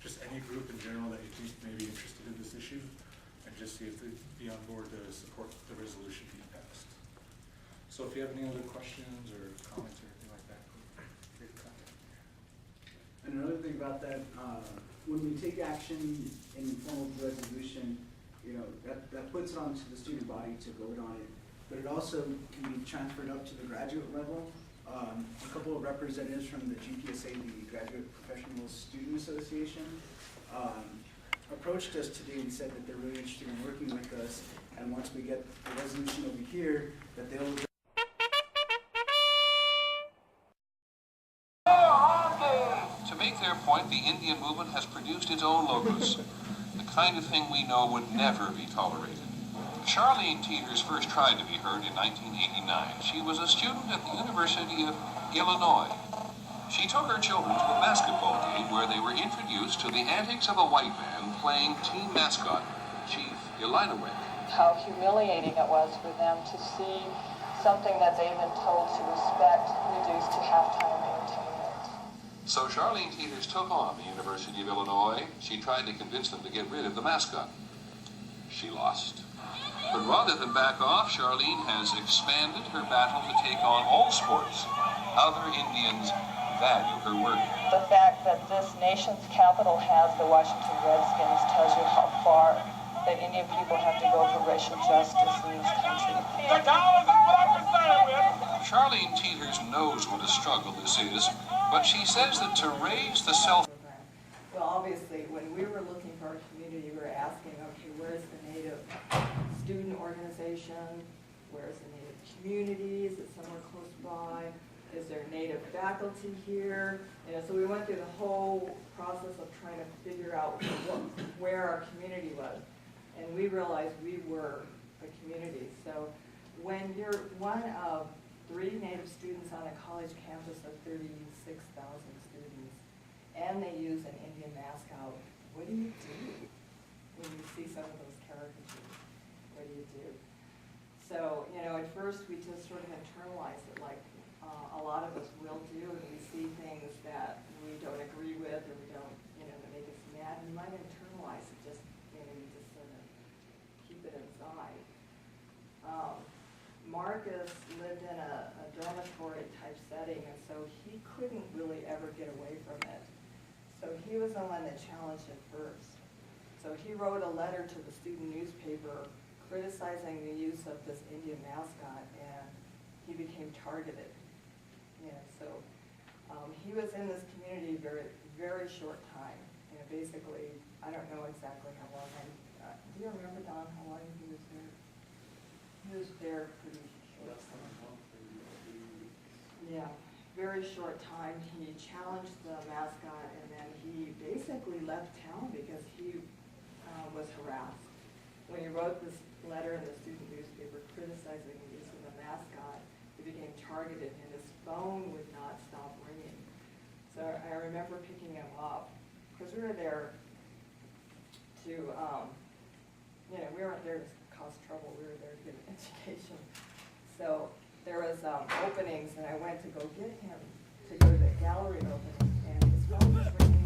just any group in general that you think may be interested in this issue, and just see if they'd be on board to support the resolution being passed. So if you have any other questions or comments or anything like that, please contact me. And another thing about that, when we take action in the form of resolution, you know, that puts it onto the student body to vote on it, but it also can be transferred up to the graduate level. A couple of representatives from the GPSA, the Graduate Professional Student Association, approached us today and said that they're really interested in working with us, and once we get the resolution over here, that they'll To make their point, the Indian movement has produced its own logos, the kind of thing we know would never be tolerated. Charlene Teeters first tried to be heard in 1989. She was a student at the University of Illinois. She took her children to a basketball game where they were introduced to the antics of a white man playing team mascot, Chief Illinois. How humiliating it was for them to see something that they've been told to respect reduced to halftime entertainment. So Charlene Teeters took on the University of Illinois. She tried to convince them to get rid of the mascot. She lost. But rather than back off, Charlene has expanded her battle to take on all sports. Other Indians value her work. The fact that this nation's capital has the Washington Redskins tells you how far that Indian people have to go for racial justice in this country. Charlene Teeters knows what a struggle this is, but she says that to raise the self... Well, obviously, when we were looking for our community, we were asking, okay, where's the Native student organization? Where's the Native communities? Is it somewhere close by? Is there Native faculty here? You know, so we went through the whole process of trying to figure out where our community was. And we realized we were a community. So when you're one of 3 Native students on a college campus of 36,000 students, and they use an Indian mascot, what do you do when you see some of those caricatures? What do you do? So, you know, at first we just sort of internalized it, like a lot of us will do, and we see things that we don't agree with, or we don't, you know, that make us mad. We might internalize it, just, you know, you just sort of keep it inside. Marcus lived in a dormitory type setting, and so he couldn't really ever get away from it. So he was the one that challenged it first. So he wrote a letter to the student newspaper criticizing the use of this Indian mascot, and he became targeted. Yeah, so he was in this community very, very short time. You know, basically, I don't know exactly how long. Do you remember, Don, how long he was there? He was there pretty short. Yeah, very short time. He challenged the mascot, and then he basically left town because he was harassed. When he wrote this letter in the student newspaper criticizing the use of the mascot, he became targeted, and his phone would not stop ringing. So I remember picking him up, because we were there to, you know, we weren't there to cause trouble, we were there to get an education. So there was openings, and I went to go get him, to go to the gallery opening, and his phone was ringing